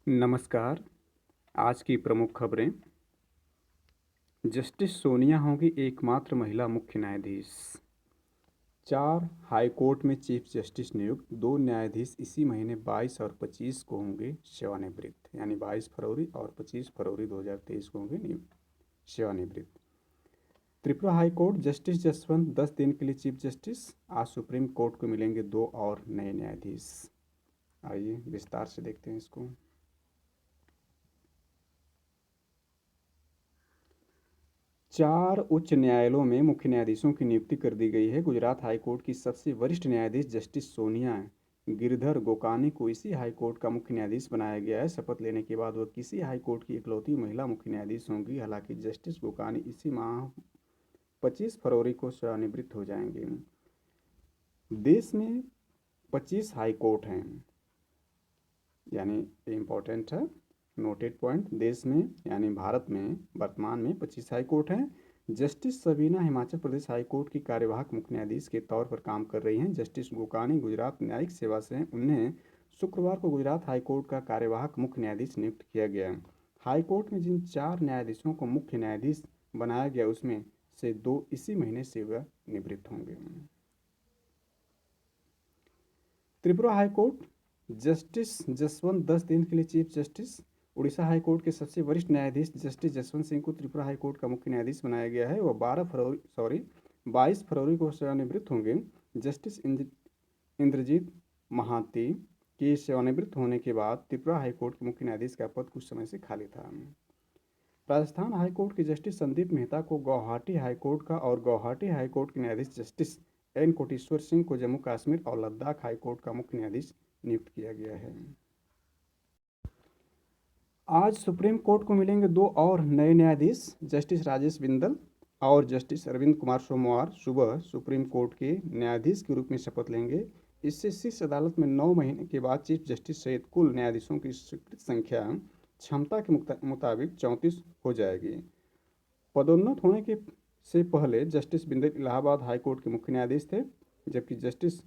नमस्कार। आज की प्रमुख खबरें। जस्टिस सोनिया होंगी एकमात्र महिला मुख्य न्यायाधीश। 4 हाई कोर्ट में चीफ जस्टिस नियुक्त। 2 न्यायाधीश इसी महीने 22 और 25 को होंगे सेवानिवृत्त, यानी 22 फरवरी और 25 फरवरी 2023 को होंगे सेवानिवृत्त। Tripura high court justice Jaswant 10 दिन के लिए चीफ जस्टिस। आज सुप्रीम कोर्ट को मिलेंगे 2 और नए न्यायाधीश। आइए विस्तार से देखते हैं इसको। 4 उच्च न्यायालयों में मुख्य न्यायाधीशों की नियुक्ति कर दी गई है। गुजरात हाईकोर्ट की सबसे वरिष्ठ न्यायाधीश जस्टिस सोनिया गिरधर गोकानी को इसी हाईकोर्ट का मुख्य न्यायाधीश बनाया गया है। शपथ लेने के बाद वह किसी हाईकोर्ट की इकलौती महिला मुख्य न्यायाधीश होंगी। हालांकि जस्टिस गोकानी इसी माह 25 फरवरी को सेवानिवृत्त हो जाएंगे। देश में 25 हाईकोर्ट हैं, यानी इम्पोर्टेंट है, नोटेड पॉइंट। देश में यानी भारत में वर्तमान में 25 हाई कोर्ट हैं। Justice Sabina Himachal Pradesh high court की कार्यवाहक मुख्य न्यायाधीश के तौर पर काम कर रही हैं। जस्टिस गोकानी गुजरात न्यायिक सेवा से हैं। उन्हें शुक्रवार को गुजरात हाई कोर्ट का कार्यवाहक मुख्य न्यायाधीश नियुक्त किया गया। हाई कोर्ट में जिन 4 न्यायाधीशों को मुख्य न्यायाधीश बनाया गया उसमें से 2 इसी महीने सेवानिवृत्त होंगे। Tripura high court justice Jaswant 10 दिन के लिए chief justice. Orissa high court के सबसे वरिष्ठ न्यायाधीश जस्टिस जसवंत सिंह को त्रिपुरा हाई कोर्ट का मुख्य न्यायाधीश बनाया गया है। वह 22 फरवरी को सेवानिवृत्त होंगे। जस्टिस इंद्रजीत महाती के सेवानिवृत्त होने के बाद त्रिपुरा हाई कोर्ट के मुख्य न्यायाधीश का पद कुछ समय से खाली था। राजस्थान हाई कोर्ट के जस्टिस संदीप मेहता को गुवाहाटी हाई कोर्ट का और गुवाहाटी हाई कोर्ट के न्यायाधीश जस्टिस एन कोटेश्वर सिंह को जम्मू कश्मीर और लद्दाख हाई कोर्ट का मुख्य न्यायाधीश नियुक्त किया गया है। आज सुप्रीम कोर्ट को मिलेंगे 2 और नए न्यायाधीश। जस्टिस राजेश बिंदल और जस्टिस अरविंद कुमार सोमवार सुबह सुप्रीम कोर्ट के न्यायाधीश के रूप में शपथ लेंगे। इससे शीर्ष अदालत में 9 महीने के बाद चीफ जस्टिस सहित कुल न्यायाधीशों की स्वीकृत संख्या क्षमता के मुताबिक 34 हो जाएगी। पदोन्नत होने के से पहले justice Bindal Allahabad high court के मुख्य न्यायाधीश थे, जबकि justice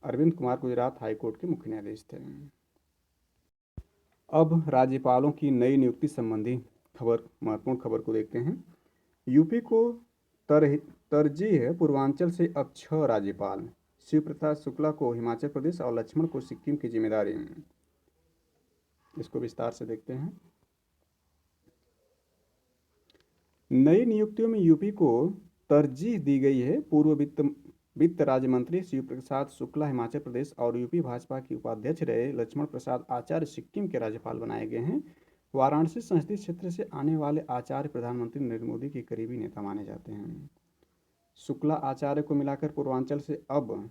Arvind Kumar Gujarat high court के मुख्य न्यायाधीश थे। अब राज्यपालों की नई नियुक्ति संबंधी महत्वपूर्ण खबर को देखते हैं। यूपी को तरजीह है। पूर्वांचल से अब 6 राज्यपाल। शिव प्रसाद शुक्ला को हिमाचल प्रदेश और लक्ष्मण को सिक्किम की जिम्मेदारी। इसको विस्तार से देखते हैं। नई नियुक्तियों में यूपी को तरजीह दी गई है। पूर्व वित्त राज्य मंत्री शिव प्रसाद शुक्ला हिमाचल प्रदेश और यूपी भाजपा के उपाध्यक्ष रहे लक्ष्मण प्रसाद आचार्य सिक्किम के राज्यपाल बनाए गए हैं। वाराणसी संसदीय क्षेत्र से आने वाले आचार्य प्रधानमंत्री नरेंद्र मोदी के करीबी नेता माने जाते हैं। शुक्ला आचार्य को मिलाकर पूर्वांचल से अब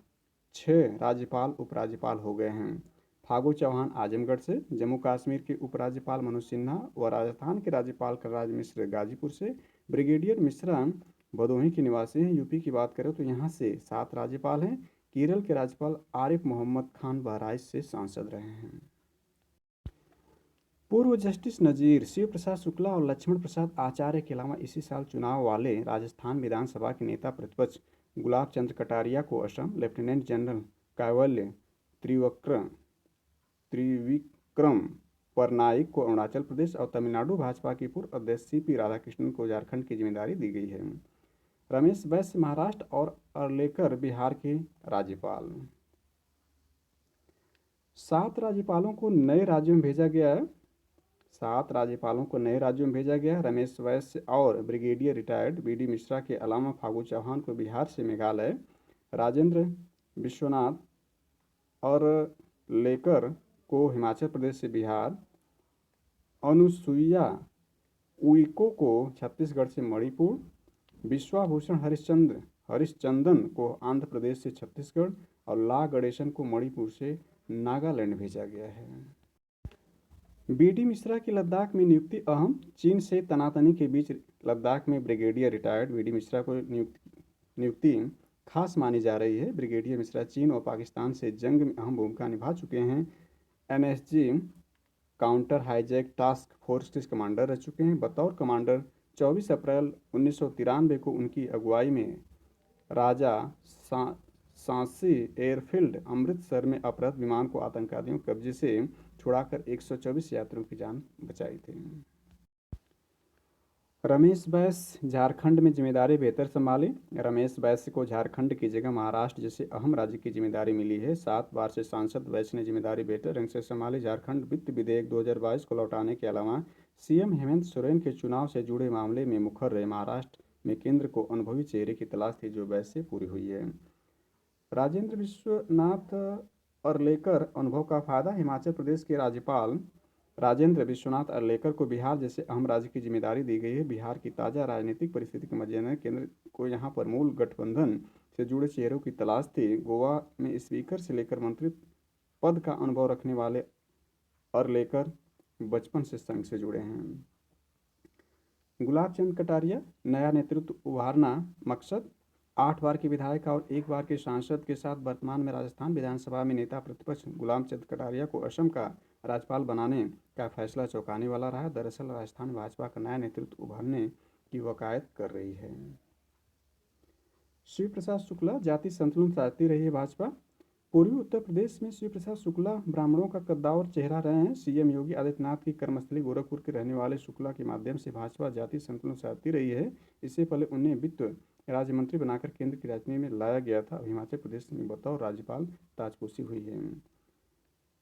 6 राज्यपाल उपराज्यपाल हो गए हैं। फागू चौहान आजमगढ़ से, जम्मू कश्मीर के उपराज्यपाल मनोज सिन्हा व राजस्थान के राज्यपाल कलराज मिश्र गाजीपुर से, ब्रिगेडियर मिश्रा भदोही के निवासी हैं। यूपी की बात करें तो यहाँ से 7 राज्यपाल हैं। केरल के राज्यपाल आरिफ मोहम्मद खान बहराइच से सांसद रहे हैं। पूर्व जस्टिस नजीर शिव प्रसाद शुक्ला और लक्ष्मण प्रसाद आचार्य के अलावा इसी साल चुनाव वाले राजस्थान विधानसभा के नेता प्रतिपक्ष गुलाब चंद्र कटारिया को असम, लेफ्टिनेंट जनरल कैवल्य त्रिविक्रम परनाइक को अरुणाचल प्रदेश और तमिलनाडु भाजपा के पूर्व अध्यक्ष सीपी राधाकृष्णन को झारखंड की जिम्मेदारी दी गई है। रमेश बैस महाराष्ट्र और अर्लेकर बिहार के राज्यपाल। 7 राज्यपालों को नए राज्यों में भेजा गया है। 7 राज्यपालों को नए राज्यों में भेजा गया है। रमेश बैस और ब्रिगेडियर रिटायर्ड बीडी मिश्रा के अलावा फागू चौहान को बिहार से मेघालय, राजेंद्र विश्वनाथ और लेकर को हिमाचल प्रदेश से बिहार, अनुसुईया उइको को छत्तीसगढ़ से मणिपुर, विश्वाभूषण हरिश्चंदन को आंध्र प्रदेश से छत्तीसगढ़ और ला गणेशन को मणिपुर से नागालैंड भेजा गया है। बीडी मिश्रा की लद्दाख में नियुक्ति अहम। चीन से तनातनी के बीच लद्दाख में ब्रिगेडियर रिटायर्ड बीडी मिश्रा को नियुक्ति खास मानी जा रही है। ब्रिगेडियर मिश्रा चीन और पाकिस्तान से जंग में अहम भूमिका निभा चुके हैं। NSG counter hijack task force के कमांडर रह चुके हैं। बतौर कमांडर 24 अप्रैल 1993 को उनकी अगुवाई में राजा सांसी एयरफील्ड अमृतसर में अपहृत विमान को आतंकवादियों के कब्जे से छुड़ाकर 124 यात्रियों की जान बचाई थी। रमेश बैस झारखंड में जिम्मेदारी बेहतर संभाली। रमेश बैस को झारखंड की जगह महाराष्ट्र जैसे अहम राज्य की जिम्मेदारी मिली है। 7 बार से सांसद बैस ने जिम्मेदारी बेहतर ढंग से संभाली। झारखंड वित्त विधेयक 2022 को लौटाने के अलावा सीएम हेमंत सोरेन के चुनाव से जुड़े मामले में मुखर रहे। महाराष्ट्र में केंद्र को अनुभवी चेहरे की तलाश थी, जो बैस से पूरी हुई है। राजेंद्र विश्वनाथ अर्लेकर अनुभव का फायदा। हिमाचल प्रदेश के राज्यपाल राजेंद्र विश्वनाथ अर्लेकर को बिहार जैसे अहम राज्य की जिम्मेदारी दी गई है। बिहार की ताज़ा राजनीतिक परिस्थिति के मद्देनजर केंद्र को यहां पर मूल गठबंधन से जुड़े चेहरों की तलाश थी। गोवा में स्पीकर से लेकर मंत्री पद का अनुभव रखने वाले अर्लेकर बचपन से संघ से जुड़े हैं। गुलाब चंद कटारिया नया नेतृत्व उभारना मकसद। 8 बार के विधायक और 1 बार के सांसद के साथ वर्तमान में राजस्थान विधानसभा में नेता प्रतिपक्ष गुलाब चंद कटारिया को असम का राज्यपाल बनाने का फैसला चौंकाने वाला रहा। दरअसल राजस्थान भाजपा का नया नेतृत्व उभरने की वकायत कर रही है। शिव प्रसाद शुक्ला जाति संतुलन चाहती रही है भाजपा। पूर्वी उत्तर प्रदेश में शिव प्रसाद शुक्ला ब्राह्मणों का कद्दावर चेहरा रहे हैं। सीएम योगी आदित्यनाथ की कर्मस्थली गोरखपुर के रहने वाले शुक्ला के माध्यम से भाजपा जाति संतुलन चाहती रही है। इससे पहले उन्हें वित्त राज्य मंत्री बनाकर केंद्र की राजनीति में लाया गया था। हिमाचल प्रदेश में बतौर राज्यपाल ताजपोशी हुई है।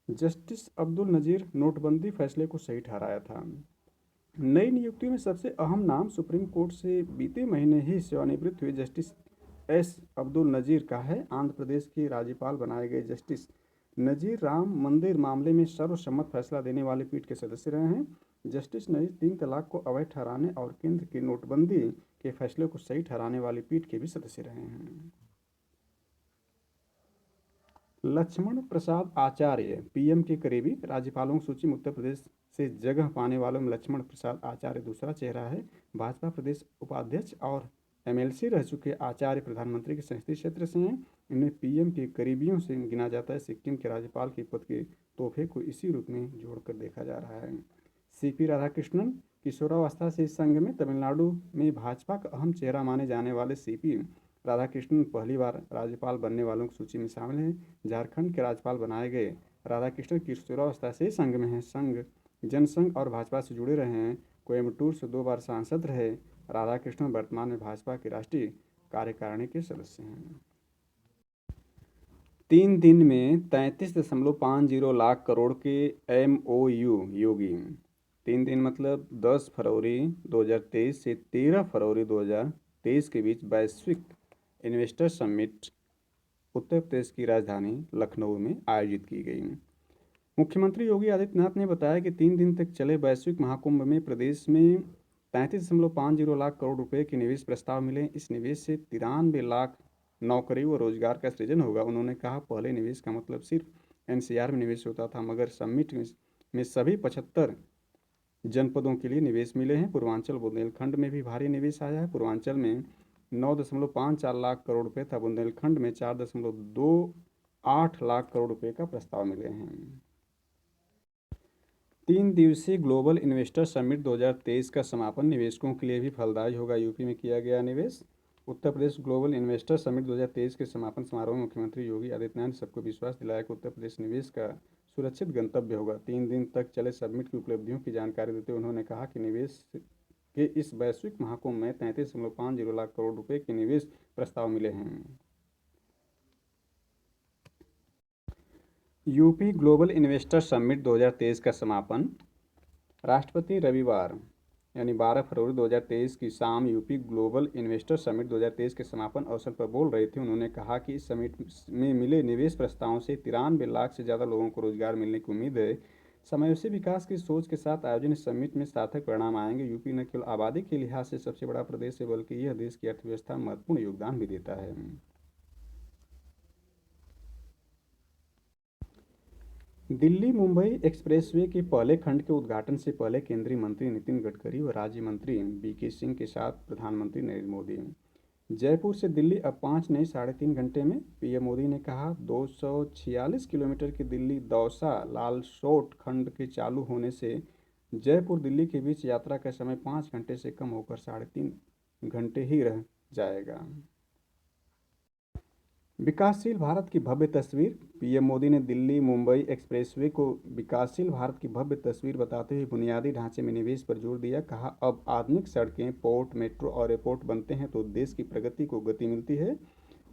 जस्टिस अब्दुल नजीर नोटबंदी फैसले को सही ठहराया था। नई नियुक्तियों में सबसे अहम नाम सुप्रीम कोर्ट से बीते महीने ही सेवानिवृत्त हुए जस्टिस एस अब्दुल नजीर का है। आंध्र प्रदेश के राज्यपाल बनाए गए जस्टिस नजीर राम मंदिर मामले में सर्वसम्मत फैसला देने वाली पीठ के सदस्य रहे हैं। जस्टिस नजीर 3 तलाक को अवैध ठहराने और केंद्र की नोटबंदी के फैसले को सही ठहराने वाली पीठ के भी सदस्य रहे हैं। लक्ष्मण प्रसाद आचार्य पीएम के करीबी। राज्यपालों की सूची में उत्तर प्रदेश से जगह पाने वालों में लक्ष्मण प्रसाद आचार्य दूसरा चेहरा है। भाजपा प्रदेश उपाध्यक्ष और एमएलसी रह चुके आचार्य प्रधानमंत्री के संसदीय क्षेत्र से हैं। इन्हें पीएम के करीबियों से गिना जाता है। सिक्किम के राज्यपाल के पद के तोहफे को इसी रूप में जोड़कर देखा जा रहा है। सीपी राधाकृष्णन किशोरावस्था से इस संघ में तमिलनाडु में भाजपा का अहम चेहरा माने जाने वाले सीपी राधाकृष्णन पहली बार राज्यपाल बनने वालों की सूची में शामिल हैं। झारखंड के राज्यपाल बनाए गए राधाकृष्णन किशोरावस्था से संघ में हैं। संघ जनसंघ और भाजपा से जुड़े रहे हैं। कोयम्बटूर से 2 बार सांसद रहे। राधाकृष्णन वर्तमान में भाजपा की राष्ट्रीय कार्यकारिणी के सदस्य हैं। 3 दिन में 33.50 लाख करोड़ के एमओयू योगी। 3 दिन मतलब 10 फरवरी 2023 से 13 फरवरी 2023 के बीच वैश्विक इन्वेस्टर समिट उत्तर प्रदेश की राजधानी लखनऊ में आयोजित की गई। मुख्यमंत्री योगी आदित्यनाथ ने बताया कि 3 दिन तक चले वैश्विक महाकुंभ में प्रदेश में 33.50 लाख करोड़ रुपए के निवेश प्रस्ताव मिले। इस निवेश से 93 लाख नौकरी व रोजगार का सृजन होगा। उन्होंने कहा, पहले निवेश का मतलब सिर्फ एनसीआर में निवेश होता था, मगर समिट में सभी 75 जनपदों के लिए निवेश मिले हैं। पूर्वांचल बुंदेलखंड में भी भारी निवेश आया है। पूर्वांचल में 9.54 लाख करोड़ रुपए था। बुंदेलखंड में 4.28 लाख करोड़ रुपए का प्रस्ताव मिले हैं। 3 दिवसीय ग्लोबल इन्वेस्टर समिट 2023 का समापन निवेशकों के लिए भी फलदायी होगा। यूपी में किया गया निवेश। Uttar Pradesh global investor summit 2023 के समापन समारोह में मुख्यमंत्री योगी आदित्यनाथ ने सबको विश्वास दिलाया कि उत्तर प्रदेश निवेश का सुरक्षित गंतव्य होगा। 3 दिन तक चले समिट की उपलब्धियों की जानकारी देते हुए उन्होंने कहा कि निवेश के इस वैश्विक महाकुंभ में 33.50 लाख करोड़ रुपए के निवेश प्रस्ताव मिले हैं। यूपी ग्लोबल इन्वेस्टर समिट 2023 का समापन। राष्ट्रपति रविवार यानी 12 फरवरी 2023 की शाम यूपी ग्लोबल इन्वेस्टर समिट 2023 के समापन अवसर पर बोल रहे थे। उन्होंने कहा कि इस समिट में मिले निवेश प्रस्तावों से 93 लाख से ज़्यादा लोगों को रोजगार मिलने की उम्मीद है। समावेशी विकास की सोच के साथ आयोजन इस समिट में सार्थक परिणाम आएंगे। यूपी न केवल आबादी के लिहाज से सबसे बड़ा प्रदेश है, बल्कि यह देश की अर्थव्यवस्था में महत्वपूर्ण योगदान भी देता है। दिल्ली मुंबई एक्सप्रेसवे के पहले खंड के उद्घाटन से पहले केंद्रीय मंत्री नितिन गडकरी व राज्य मंत्री वीके सिंह के साथ प्रधानमंत्री नरेंद्र मोदी जयपुर से दिल्ली अब 5 नहीं 3.5 घंटे में। पीएम मोदी ने कहा, 246 किलोमीटर की दिल्ली दौसा लालसोट खंड के चालू होने से जयपुर दिल्ली के बीच यात्रा का समय 5 घंटे से कम होकर 3.5 घंटे ही रह जाएगा। विकासशील भारत की भव्य तस्वीर। पीएम मोदी ने दिल्ली मुंबई एक्सप्रेसवे को विकासशील भारत की भव्य तस्वीर बताते हुए बुनियादी ढांचे में निवेश पर जोर दिया। कहा, अब आधुनिक सड़कें, पोर्ट, मेट्रो और एयरपोर्ट बनते हैं तो देश की प्रगति को गति मिलती है।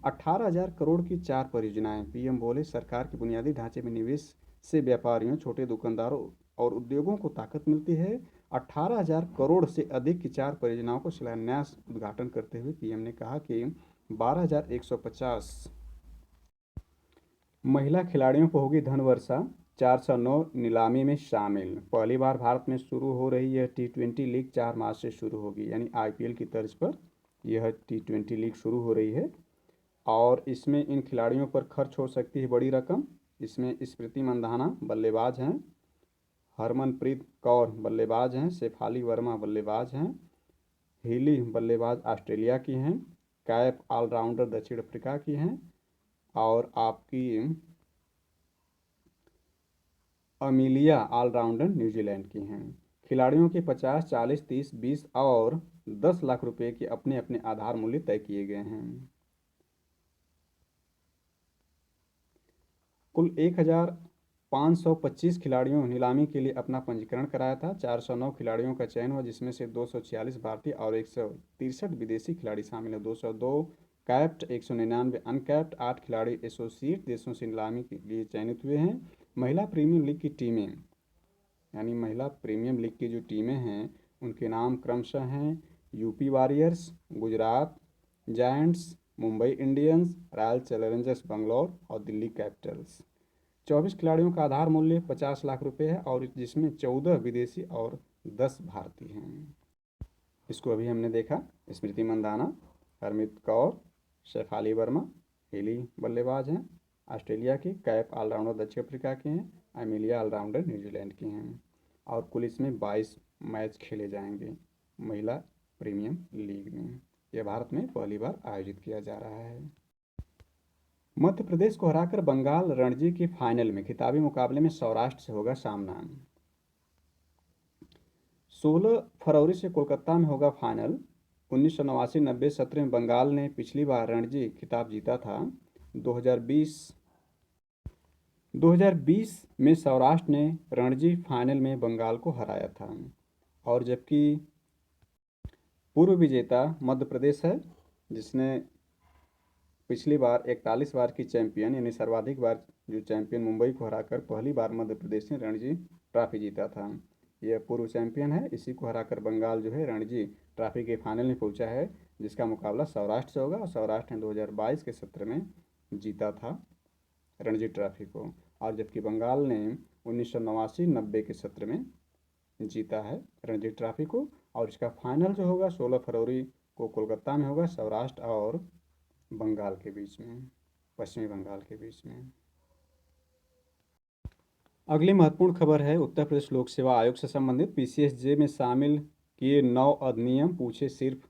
18,000 करोड़ की 4 परियोजनाएं। पीएम बोले, सरकार के बुनियादी ढांचे में निवेश से व्यापारियों, छोटे दुकानदारों और उद्योगों को ताकत मिलती है। 18,000 करोड़ से अधिक की 4 परियोजनाओं को शिलान्यास उद्घाटन करते हुए पीएम ने कहा कि 12,150 महिला खिलाड़ियों को होगी धन वर्षा। 409 नीलामी में शामिल। पहली बार भारत में शुरू हो रही यह T20 लीग 4 मार्च से शुरू होगी, यानी आईपीएल की तर्ज पर यह T20 लीग शुरू हो रही है। और इसमें इन खिलाड़ियों पर खर्च हो सकती है बड़ी रकम। इसमें स्मृति मंधाना बल्लेबाज हैं, हरमनप्रीत कौर बल्लेबाज हैं, शेफाली वर्मा बल्लेबाज हैं, हीली बल्लेबाज ऑस्ट्रेलिया की हैं, कैप ऑलराउंडर दक्षिण अफ्रीका की हैं और आपकी अमीलिया ऑलराउंडर न्यूजीलैंड की हैं। खिलाड़ियों के 50, 40, 30, 20 और 10 लाख रुपए के अपने अपने आधार मूल्य तय किए गए हैं। कुल 1,525 खिलाड़ियों ने नीलामी के लिए अपना पंजीकरण कराया था। 409 खिलाड़ियों का चयन हुआ, जिसमें से 246 भारतीय और 163 विदेशी खिलाड़ी शामिल हैं। 202 कैप्ट, 199 अनकैप्ट, 8 खिलाड़ी एसोसिएट देशों से नीलामी के लिए चयनित हुए हैं। महिला प्रीमियर लीग की टीमें, यानी महिला प्रीमियम लीग की जो टीमें हैं उनके नाम क्रमशः हैं UP warriors, Gujarat giants, Mumbai Indians, royal Challengers Bangalore और दिल्ली कैपिटल्स। 24 खिलाड़ियों का आधार मूल्य 50 लाख रुपए है और जिसमें 14 विदेशी और 10 भारतीय हैं। इसको अभी हमने देखा। स्मृति मंदाना, हरमीत कौर, शेफाली वर्मा हेली बल्लेबाज हैं ऑस्ट्रेलिया की, कैप ऑलराउंडर दक्षिण अफ्रीका के हैं, एमिलिया ऑलराउंडर न्यूजीलैंड की हैं। और कुल इसमें 22 मैच खेले जाएंगे महिला प्रीमियम लीग में। यह भारत में पहली बार आयोजित किया जा रहा है। मध्य प्रदेश को हराकर बंगाल रणजी के फाइनल में। खिताबी मुकाबले में सौराष्ट्र से होगा सामना। 16 फरवरी से कोलकाता में होगा फाइनल। 1989-90 सत्र में बंगाल ने पिछली बार रणजी खिताब जीता था। 2020 में सौराष्ट्र ने रणजी फाइनल में बंगाल को हराया था। और जबकि पूर्व विजेता मध्य प्रदेश है, जिसने पिछली बार 41 बार की चैंपियन यानी सर्वाधिक बार जो चैंपियन मुंबई को हराकर पहली बार मध्य प्रदेश ने रणजी ट्रॉफी जीता था। यह पूर्व चैंपियन है। इसी को हराकर बंगाल जो है रणजी ट्रॉफी के फाइनल में पहुंचा है, जिसका मुकाबला सौराष्ट्र से होगा। और सौराष्ट्र ने 2022 के सत्र में जीता था रणजी ट्रॉफी को, और जबकि बंगाल ने 1989-90 के सत्र में जीता है रणजी ट्रॉफी को। और इसका फाइनल जो होगा 16 फरवरी को कोलकाता में होगा, सौराष्ट्र और बंगाल के बीच में, पश्चिमी बंगाल के बीच में। अगली महत्वपूर्ण खबर है उत्तर प्रदेश लोक सेवा आयोग से संबंधित। पीसीएसजे में शामिल किए 9 अधिनियम, पूछे सिर्फ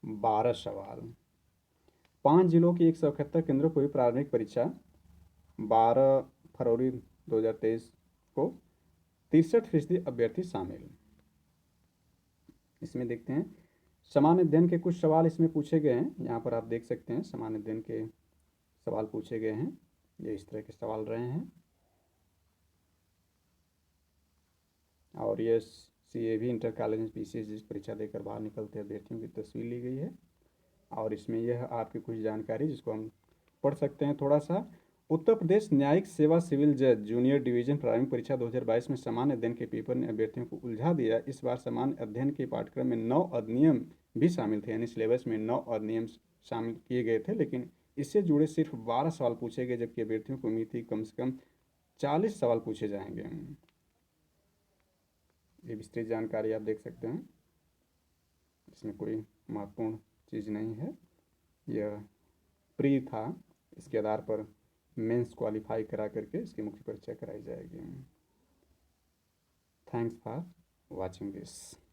12 सवाल। 5 जिलों की 171 केंद्रों पर हुई प्रारंभिक परीक्षा 12 फरवरी 2023 को। 63% अभ्यर्थी शामिल। इसमें देखते हैं सामान्य अध्ययन के कुछ सवाल इसमें पूछे गए हैं। यहाँ पर आप देख सकते हैं सामान्य अध्ययन के सवाल पूछे गए हैं। ये इस तरह के सवाल रहे हैं। और ये CAV इंटर कॉलेज पीसीएस परीक्षा देकर बाहर निकलते अभ्यर्थियों की तस्वीर ली गई है। और इसमें यह आपकी कुछ जानकारी जिसको हम पढ़ सकते हैं थोड़ा सा। उत्तर प्रदेश न्यायिक सेवा सिविल जज जूनियर डिवीजन प्रारंभिक परीक्षा 2022 में सामान्य अध्ययन के पेपर ने अभ्यर्थियों को उलझा दिया। इस बार सामान्य अध्ययन के पाठ्यक्रम में 9 अधिनियम भी शामिल थे, यानी सिलेबस में 9 अधिनियम शामिल किए गए थे, लेकिन इससे जुड़े सिर्फ 12 सवाल पूछे गए, जबकि अभ्यर्थियों को उम्मीद थी कम से कम 40 सवाल पूछे जाएंगे। ये विस्तृत जानकारी आप देख सकते हैं। इसमें कोई महत्वपूर्ण चीज़ नहीं है। यह प्री था, इसके आधार पर मेंस क्वालिफाई करा करके इसकी मुख्य परीक्षा कराई जाएगी। Thanks for watching this.